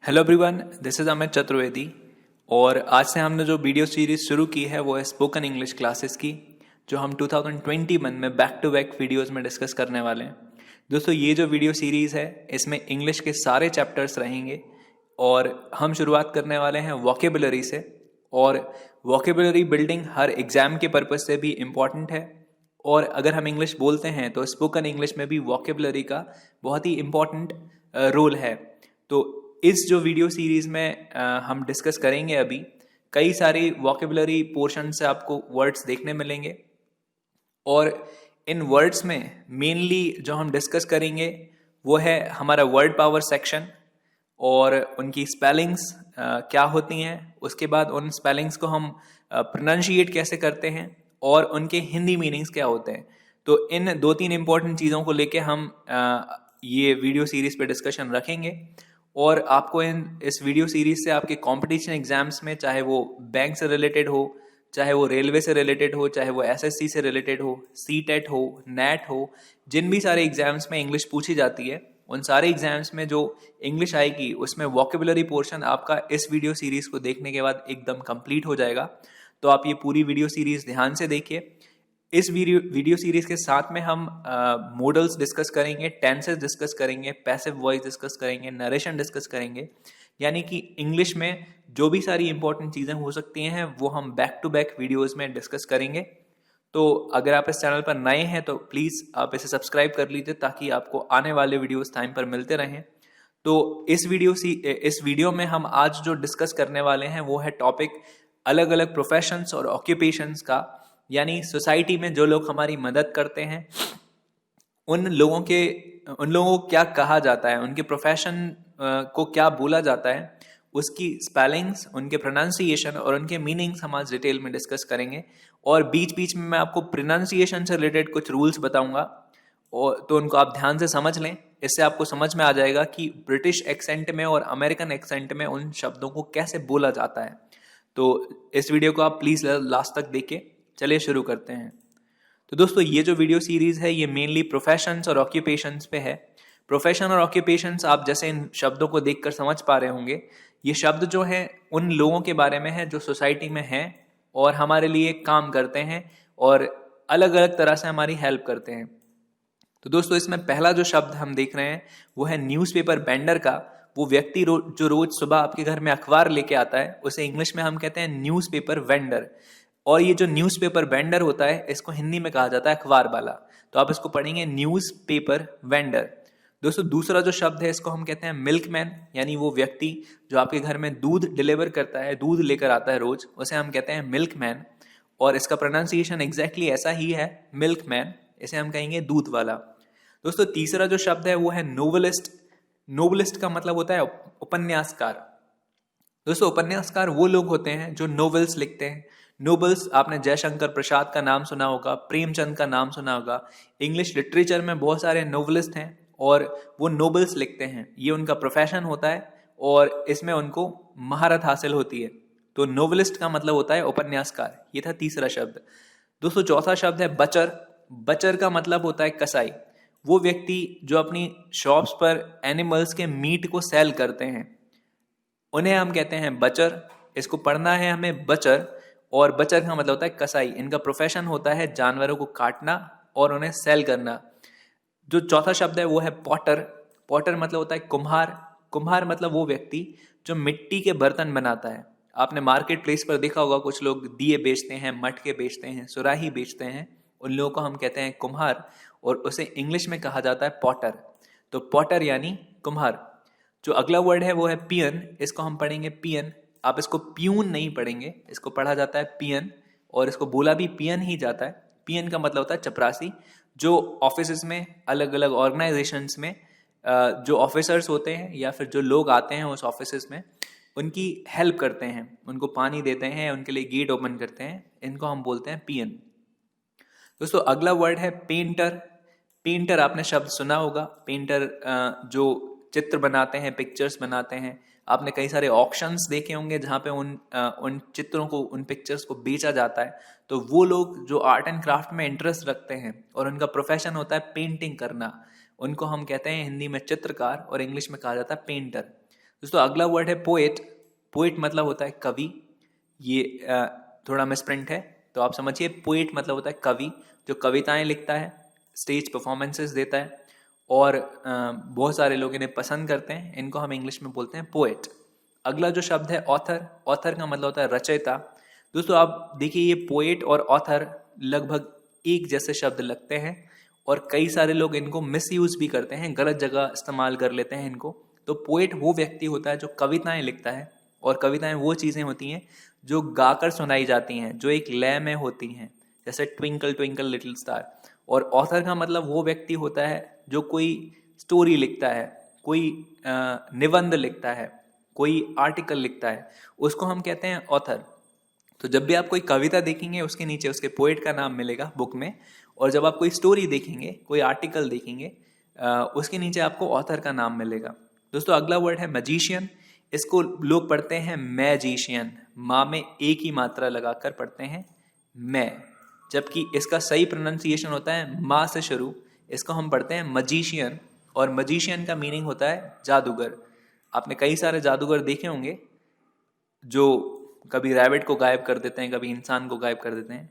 Hello everyone, this is Amit Chaturvedi. और आज से हमने जो वीडियो सीरीज शुरू की है वो है स्पोकन इंग्लिश क्लासेस की, जो हम 2021 में बैक टू बैक वीडियोस में डिस्कस करने वाले हैं। दोस्तों, ये जो वीडियो सीरीज़ है इसमें इंग्लिश के सारे चैप्टर्स रहेंगे और हम शुरुआत करने वाले हैं वोकेबुलरी से। और वोकेबुलरी बिल्डिंग हर एग्ज़ाम के पर्पज़ से भी इम्पॉर्टेंट है, और अगर हम इंग्लिश बोलते हैं तो स्पोकन इंग्लिश में भी वोकेबुलरी का बहुत ही इम्पॉर्टेंट रोल है। तो इस जो वीडियो सीरीज़ में हम डिस्कस करेंगे अभी, कई सारी वोकेबुलरी पोर्शन से आपको वर्ड्स देखने मिलेंगे, और इन वर्ड्स में मेनली जो हम डिस्कस करेंगे वो है हमारा वर्ड पावर सेक्शन और उनकी स्पेलिंग्स क्या होती हैं। उसके बाद उन स्पेलिंग्स को हम प्रोनाउंशिएट कैसे करते हैं और उनके हिंदी मीनिंग्स क्या होते हैं। तो इन दो तीन इंपॉर्टेंट चीज़ों को लेके हम ये वीडियो सीरीज़ पे डिस्कशन रखेंगे, और आपको इस वीडियो सीरीज से आपके कंपटीशन एग्जाम्स में, चाहे वो बैंक से रिलेटेड हो, चाहे वो रेलवे से रिलेटेड हो, चाहे वो एसएससी से रिलेटेड हो, सीटेट हो, नेट हो, जिन भी सारे एग्जाम्स में इंग्लिश पूछी जाती है, उन सारे एग्जाम्स में जो इंग्लिश आएगी उसमें वोकेबुलरी पोर्शन आपका इस वीडियो सीरीज को देखने के बाद एकदम कंप्लीट हो जाएगा। तो आप ये पूरी वीडियो सीरीज ध्यान से देखिए। इस वीडियो सीरीज के साथ में हम मॉडल्स डिस्कस करेंगे, टेंसेस डिस्कस करेंगे, पैसिव वॉइस डिस्कस करेंगे, नरेशन डिस्कस करेंगे। यानी कि इंग्लिश में जो भी सारी इंपॉर्टेंट चीज़ें हो सकती हैं वो हम बैक टू बैक वीडियोस में डिस्कस करेंगे। तो अगर आप इस चैनल पर नए हैं तो प्लीज़ आप इसे सब्सक्राइब कर लीजिए, ताकि आपको आने वाले वीडियोस टाइम पर मिलते रहें। तो इस वीडियो में हम आज जो डिस्कस करने वाले हैं वो है टॉपिक अलग अलग प्रोफेशंस और ऑक्यूपेशंस का। यानी सोसाइटी में जो लोग हमारी मदद करते हैं उन लोगों को क्या कहा जाता है, उनके प्रोफेशन को क्या बोला जाता है, उसकी स्पेलिंग्स, उनके प्रोनाउंसिएशन और उनके मीनिंग्स हम आज डिटेल में डिस्कस करेंगे। और बीच बीच में मैं आपको प्रोनाउंसिएशन से रिलेटेड कुछ रूल्स बताऊंगा, और तो उनको आप ध्यान से समझ लें। इससे आपको समझ में आ जाएगा कि ब्रिटिश एक्सेंट में और अमेरिकन एक्सेंट में उन शब्दों को कैसे बोला जाता है। तो इस वीडियो को आप प्लीज़ लास्ट तक देखिए। चलिए शुरू करते हैं। तो दोस्तों, ये जो वीडियो सीरीज है ये मेनली प्रोफेशंस और ऑक्यूपेशंस पे है। प्रोफेशन और ऑक्यूपेशंस आप जैसे इन शब्दों को देखकर समझ पा रहे होंगे, ये शब्द जो है उन लोगों के बारे में है जो सोसाइटी में हैं और हमारे लिए काम करते हैं और अलग अलग तरह से हमारी हेल्प करते हैं। तो दोस्तों, इसमें पहला जो शब्द हम देख रहे हैं वो है न्यूज़पेपर वेंडर का। वो व्यक्ति जो रोज सुबह आपके घर में अखबार लेके आता है उसे इंग्लिश में हम कहते हैं न्यूज़पेपर वेंडर। और ये जो न्यूज़पेपर वेंडर होता है इसको हिंदी में कहा जाता है अखबार वाला। तो आप इसको पढ़ेंगे न्यूज़पेपर वेंडर। दोस्तों, दूसरा जो शब्द है इसको हम कहते हैं मिल्कमैन। यानी वो व्यक्ति जो आपके घर में दूध डिलीवर करता है, दूध लेकर आता है रोज, उसे हम कहते हैं मिल्कमैन। और इसका प्रोनाउंसिएशन एग्जैक्टली ऐसा ही है, मिल्कमैन। इसे हम कहेंगे दूध वाला। दोस्तों, तीसरा जो शब्द है वो है नोवेलिस्ट। नोवेलिस्ट का मतलब होता है उपन्यासकार। दोस्तों, उपन्यासकार वो लोग होते हैं जो नोवेल्स लिखते हैं। नोवेल्स, आपने जयशंकर प्रसाद का नाम सुना होगा, प्रेमचंद का नाम सुना होगा। इंग्लिश लिटरेचर में बहुत सारे नोवेलिस्ट हैं और वो नोवेल्स लिखते हैं। ये उनका प्रोफेशन होता है और इसमें उनको महारत हासिल होती है। तो नोवेलिस्ट का मतलब होता है उपन्यासकार। ये था तीसरा शब्द। दोस्तों, चौथा शब्द है बचर। बचर का मतलब होता है कसाई। वो व्यक्ति जो अपनी शॉप्स पर एनिमल्स के मीट को सेल करते हैं उन्हें हम कहते हैं बचर। इसको पढ़ना है हमें बचर, और बचर का मतलब होता है कसाई। इनका प्रोफेशन होता है जानवरों को काटना और उन्हें सेल करना। जो चौथा शब्द है वो है पॉटर। पॉटर मतलब होता है कुम्हार। कुम्हार मतलब वो व्यक्ति जो मिट्टी के बर्तन बनाता है। आपने मार्केट प्लेस पर देखा होगा, कुछ लोग दिए बेचते हैं, मटके बेचते हैं, सुराही बेचते हैं। उन लोगों को हम कहते हैं कुम्हार, और उसे इंग्लिश में कहा जाता है पॉटर। तो पॉटर यानी कुम्हार। जो अगला वर्ड है वो है पियन। इसको हम पढ़ेंगे पियन। आप इसको प्यून नहीं पढ़ेंगे, इसको पढ़ा जाता है पियन, और इसको बोला भी पियन ही जाता है। पियन का मतलब होता है चपरासी। जो ऑफिस में, अलग अलग ऑर्गेनाइजेशंस में जो ऑफिसर्स होते हैं या फिर जो लोग आते हैं उस ऑफिस में, उनकी हेल्प करते हैं, उनको पानी देते हैं, उनके लिए गेट ओपन करते हैं, इनको हम बोलते हैं पियन। दोस्तों, अगला वर्ड है पेंटर। पेंटर आपने शब्द सुना होगा। पेंटर जो चित्र बनाते हैं, पिक्चर्स बनाते हैं। आपने कई सारे ऑक्शंस देखे होंगे जहाँ पे उन चित्रों को, उन पिक्चर्स को बेचा जाता है। तो वो लोग जो आर्ट एंड क्राफ्ट में इंटरेस्ट रखते हैं और उनका प्रोफेशन होता है पेंटिंग करना, उनको हम कहते हैं हिंदी में चित्रकार और इंग्लिश में कहा जाता है पेंटर। दोस्तों अगला वर्ड है पोएट। पोएट मतलब होता है कवि। ये थोड़ा मिसप्रिंट है, तो आप समझिए पोएट मतलब होता है कवि, जो कविताएं लिखता है, स्टेज परफॉर्मेंसेस देता है और बहुत सारे लोग इन्हें पसंद करते हैं। इनको हम इंग्लिश में बोलते हैं पोएट। अगला जो शब्द है ऑथर। ऑथर का मतलब होता है रचयिता। दोस्तों आप देखिए, ये पोएट और ऑथर लगभग एक जैसे शब्द लगते हैं और कई सारे लोग इनको मिसयूज भी करते हैं, गलत जगह इस्तेमाल कर लेते हैं इनको। तो पोएट वो व्यक्ति होता है जो कविताएं लिखता है, और कविताएं वो चीज़ें होती हैं जो गाकर सुनाई जाती हैं, जो एक लय में होती हैं, जैसे ट्विंकल ट्विंकल लिटिल स्टार। और ऑथर का मतलब वो व्यक्ति होता है जो कोई स्टोरी लिखता है, कोई निबंध लिखता है, कोई आर्टिकल लिखता है, उसको हम कहते हैं ऑथर। तो जब भी आप कोई कविता देखेंगे उसके नीचे उसके पोएट का नाम मिलेगा बुक में, और जब आप कोई स्टोरी देखेंगे, कोई आर्टिकल देखेंगे, उसके नीचे आपको ऑथर का नाम मिलेगा। दोस्तों अगला वर्ड है मैजिशियन। इसको लोग पढ़ते हैं मैजिशियन, माँ में एक ही मात्रा लगाकर पढ़ते हैं मैं, जबकि इसका सही प्रोनाउंसिएशन होता है माँ से शुरू। इसको हम पढ़ते हैं मजीशियन, और मजीशियन का मीनिंग होता है जादूगर। आपने कई सारे जादूगर देखे होंगे जो कभी रैबिट को गायब कर देते हैं, कभी इंसान को गायब कर देते हैं।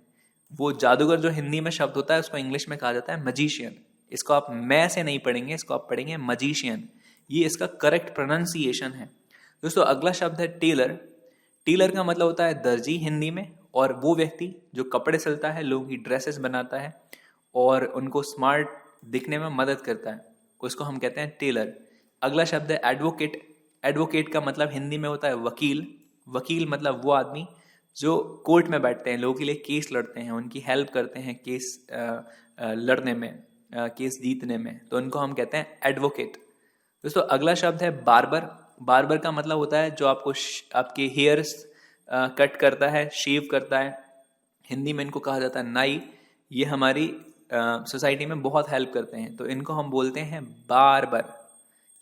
वो जादूगर जो हिंदी में शब्द होता है उसको इंग्लिश में कहा जाता है मजीशियन। इसको आप मैं से नहीं पढ़ेंगे, इसको आप पढ़ेंगे मजीशियन। ये इसका करेक्ट प्रोनाउंसिएशन है। दोस्तों अगला शब्द है टेलर। टेलर का मतलब होता है दर्जी हिंदी में, और वो व्यक्ति जो कपड़े सिलता है, लोगों की ड्रेसेस बनाता है और उनको स्मार्ट दिखने में मदद करता है, उसको हम कहते हैं टेलर। अगला शब्द है एडवोकेट। एडवोकेट का मतलब हिंदी में होता है वकील। वकील मतलब वो आदमी जो कोर्ट में बैठते हैं, लोगों के लिए केस लड़ते हैं, उनकी हेल्प करते हैं केस लड़ने में, केस जीतने में, तो उनको हम कहते हैं एडवोकेट। दोस्तों अगला शब्द है बार्बर। बार्बर का मतलब होता है जो आपको आपके हेयर्स कट करता है, शेव करता है। हिंदी में इनको कहा जाता है नाई। ये हमारी सोसाइटी में बहुत हेल्प करते हैं, तो इनको हम बोलते हैं बार्बर।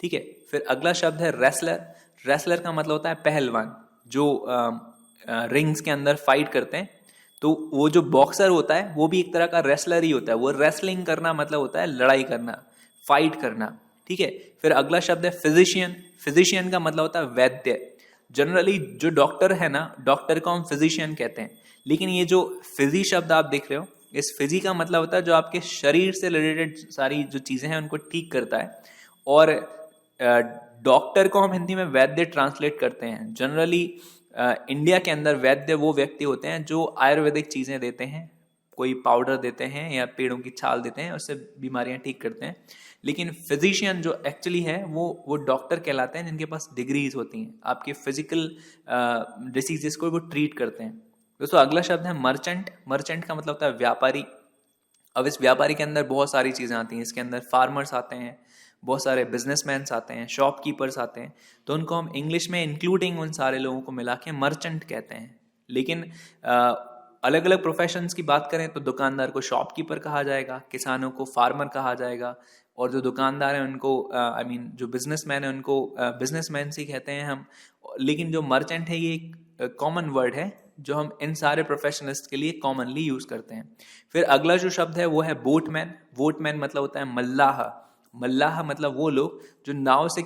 ठीक है, फिर अगला शब्द है रेसलर। रेसलर का मतलब होता है पहलवान, जो रिंग्स के अंदर फाइट करते हैं। तो वो जो बॉक्सर होता है वो भी एक तरह का रेसलर ही होता है। वो रेसलिंग करना मतलब होता है लड़ाई करना, फाइट करना। ठीक है, फिर अगला शब्द है फिजिशियन। फिजिशियन का मतलब होता है वैद्य। जनरली जो डॉक्टर है ना, डॉक्टर को हम फिजिशियन कहते हैं, लेकिन ये जो फिजी शब्द आप देख रहे हो, इस फिजी का मतलब होता है जो आपके शरीर से रिलेटेड सारी जो चीजें हैं उनको ठीक करता है। और डॉक्टर को हम हिंदी में वैद्य ट्रांसलेट करते हैं। जनरली इंडिया के अंदर वैद्य वो व्यक्ति होते हैं जो आयुर्वेदिक चीजें देते हैं, कोई पाउडर देते हैं या पेड़ों की छाल देते हैं, उससे बीमारियां ठीक करते हैं। लेकिन फिजिशियन जो एक्चुअली है वो डॉक्टर कहलाते हैं, जिनके पास डिग्रीज होती हैं, आपके फिजिकल डिसीजेस को वो ट्रीट करते हैं। दोस्तों अगला शब्द है मर्चेंट। मर्चेंट का मतलब होता है व्यापारी। अब इस व्यापारी के अंदर बहुत सारी चीजें आती हैं। इसके अंदर फार्मर्स आते हैं, बहुत सारे बिजनेसमैन आते हैं, शॉपकीपर्स आते हैं, तो उनको हम इंग्लिश में इंक्लूडिंग उन सारे लोगों को मिला के मर्चेंट कहते हैं। लेकिन अलग अलग प्रोफेशंस की बात करें तो दुकानदार को शॉपकीपर कहा जाएगा, किसानों को फार्मर कहा जाएगा, और जो दुकानदार हैं उनको जो बिजनेसमैन है उनको बिजनेसमैन ही कहते हैं हम। लेकिन जो मर्चेंट है ये एक कॉमन वर्ड है जो हम इन सारे प्रोफेशनलिस्ट के लिए कॉमनली यूज करते हैं। फिर अगला जो शब्द है वो है बोटमैन। बोटमैन मतलब होता है मल्लाह। मल्लाह मतलब वो लोग जो नाव से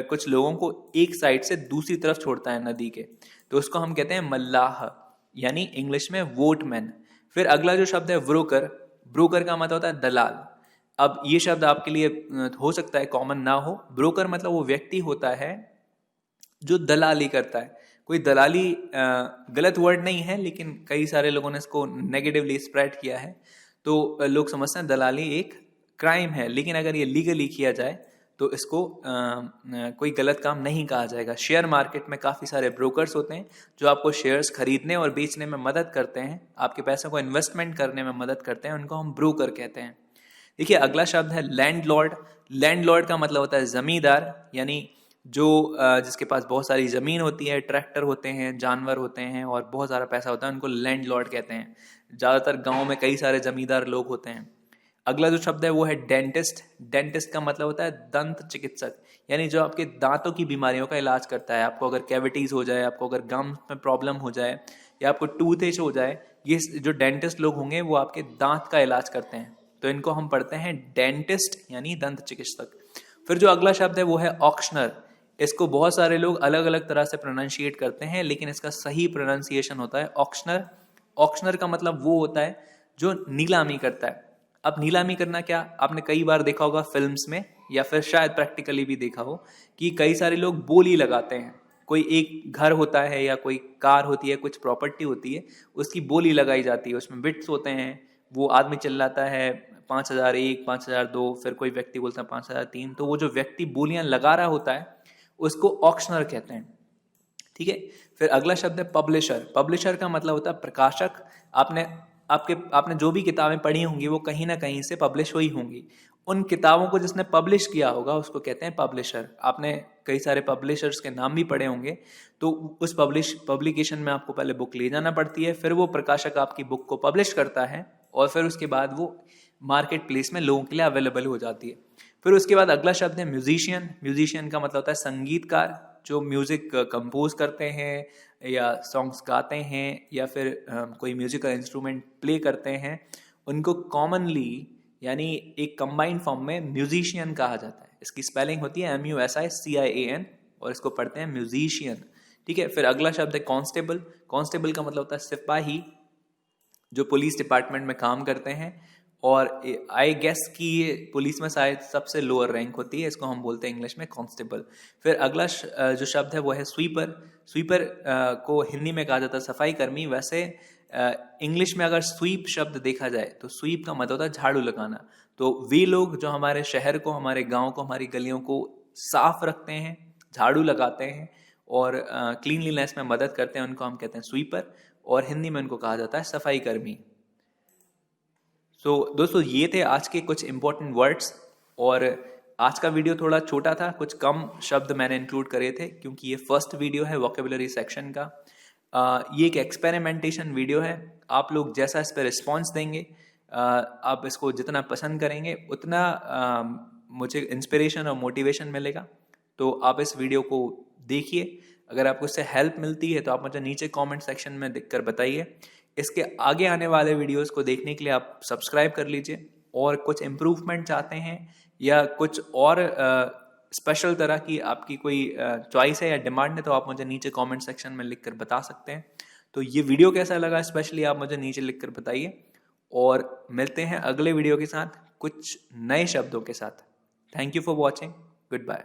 कुछ लोगों को एक साइड से दूसरी तरफ छोड़ता है नदी के, तो उसको हम कहते हैं मल्लाह, यानी इंग्लिश में वोटमैन। फिर अगला जो शब्द है ब्रोकर। ब्रोकर का मतलब होता है दलाल। अब ये शब्द आपके लिए हो सकता है कॉमन ना हो। ब्रोकर मतलब वो व्यक्ति होता है जो दलाली करता है। कोई दलाली गलत वर्ड नहीं है, लेकिन कई सारे लोगों ने इसको नेगेटिवली स्प्रेड किया है, तो लोग समझते हैं दलाली एक क्राइम है, लेकिन अगर ये लीगली किया जाए तो इसको कोई गलत काम नहीं कहा जाएगा। शेयर मार्केट में काफ़ी सारे ब्रोकर्स होते हैं जो आपको शेयर्स खरीदने और बेचने में मदद करते हैं, आपके पैसों को इन्वेस्टमेंट करने में मदद करते हैं, उनको हम ब्रोकर कहते हैं। देखिए अगला शब्द है लैंडलॉर्ड। लैंडलॉर्ड का मतलब होता है जमींदार, यानी जो जिसके पास बहुत सारी ज़मीन होती है, ट्रैक्टर होते हैं, जानवर होते हैं और बहुत सारा पैसा होता है, उनको लैंडलॉर्ड कहते हैं। ज़्यादातर गाँव में कई सारे जमींदार लोग होते हैं। अगला जो शब्द है वो है डेंटिस्ट। डेंटिस्ट का मतलब होता है दंत चिकित्सक, यानी जो आपके दांतों की बीमारियों का इलाज करता है। आपको अगर कैविटीज हो जाए, आपको अगर गम में प्रॉब्लम हो जाए या आपको टूथ एच हो जाए, ये जो डेंटिस्ट लोग होंगे वो आपके दांत का इलाज करते हैं, तो इनको हम पढ़ते हैं डेंटिस्ट यानी दंत चिकित्सक। फिर जो अगला शब्द है वो है ऑक्शनर। इसको बहुत सारे लोग अलग अलग तरह से प्रोनाउंशिएट करते हैं, लेकिन इसका सही प्रोनाउंसिएशन होता है ऑक्शनर। ऑक्शनर का मतलब वो होता है जो नीलामी करता है। अब नीलामी करना क्या, आपने कई बार देखा होगा फिल्म्स में, या फिर शायद प्रैक्टिकली भी देखा हो कि कई सारे लोग बोली लगाते हैं। कोई एक घर होता है या कोई कार होती है, कुछ प्रॉपर्टी होती है, उसकी बोली लगाई जाती है, उसमें बिट्स होते हैं। वो आदमी चिल्लाता है 5001, 5002, फिर कोई व्यक्ति बोलता है 5003। तो वो जो व्यक्ति बोलियां लगा रहा होता है उसको ऑक्शनर कहते हैं। ठीक है, फिर अगला शब्द है पब्लिशर। पब्लिशर का मतलब होता है प्रकाशक। आपने जो भी किताबें पढ़ी होंगी वो कहीं ना कहीं से पब्लिश हुई होंगी। उन किताबों को जिसने पब्लिश किया होगा उसको कहते हैं पब्लिशर। आपने कई सारे पब्लिशर्स के नाम भी पढ़े होंगे। तो उस पब्लिकेशन में आपको पहले बुक ले जाना पड़ती है, फिर वो प्रकाशक आपकी बुक को पब्लिश करता है, और फिर उसके बाद वो मार्केट प्लेस में लोगों के लिए अवेलेबल हो जाती है। फिर उसके बाद अगला शब्द है म्यूजिशियन। म्यूजिशियन का मतलब होता है संगीतकार, जो म्यूजिक कंपोज करते हैं या सॉन्ग्स गाते हैं या फिर कोई म्यूजिकल इंस्ट्रूमेंट प्ले करते हैं, उनको कॉमनली यानी एक कंबाइंड फॉर्म में म्यूजिशियन कहा जाता है। इसकी स्पेलिंग होती है MUSICIAN और इसको पढ़ते हैं म्यूजिशियन। ठीक है, फिर अगला शब्द है कांस्टेबल। कांस्टेबल का मतलब होता है सिपाही, जो पुलिस डिपार्टमेंट में काम करते हैं, और आई गेस कि ये पुलिस में शायद सबसे लोअर रैंक होती है, इसको हम बोलते हैं इंग्लिश में कांस्टेबल। फिर अगला जो शब्द है वो है स्वीपर। स्वीपर को हिंदी में कहा जाता है सफाई कर्मी। वैसे इंग्लिश में अगर स्वीप शब्द देखा जाए तो स्वीप का मतलब होता है झाड़ू लगाना। तो वे लोग जो हमारे शहर को, हमारे गाँव को, हमारी गलियों को साफ रखते हैं, झाड़ू लगाते हैं और क्लीनलीनेस में मदद करते हैं, उनको हम कहते हैं स्वीपर, और हिंदी में उनको कहा जाता है सफाई कर्मी। दोस्तों ये थे आज के कुछ इंपॉर्टेंट वर्ड्स, और आज का वीडियो थोड़ा छोटा था, कुछ कम शब्द मैंने इंक्लूड करे थे क्योंकि ये फर्स्ट वीडियो है वोकेबुलरी सेक्शन का। ये एक एक्सपेरिमेंटेशन वीडियो है। आप लोग जैसा इस पर रिस्पॉन्स देंगे, आप इसको जितना पसंद करेंगे उतना मुझे इंस्पिरेशन और मोटिवेशन मिलेगा। तो आप इस वीडियो को देखिए। अगर आपको इससे हेल्प मिलती है तो आप मुझे नीचे कमेंट सेक्शन में लिखकर बताइए। इसके आगे आने वाले वीडियोस को देखने के लिए आप सब्सक्राइब कर लीजिए, और कुछ इम्प्रूवमेंट चाहते हैं या कुछ और स्पेशल तरह की आपकी कोई चॉइस है या डिमांड है तो आप मुझे नीचे कमेंट सेक्शन में लिखकर बता सकते हैं। तो ये वीडियो कैसा लगा स्पेशली आप मुझे नीचे लिखकर बताइए, और मिलते हैं अगले वीडियो के साथ कुछ नए शब्दों के साथ। Thank you for watching. Good bye.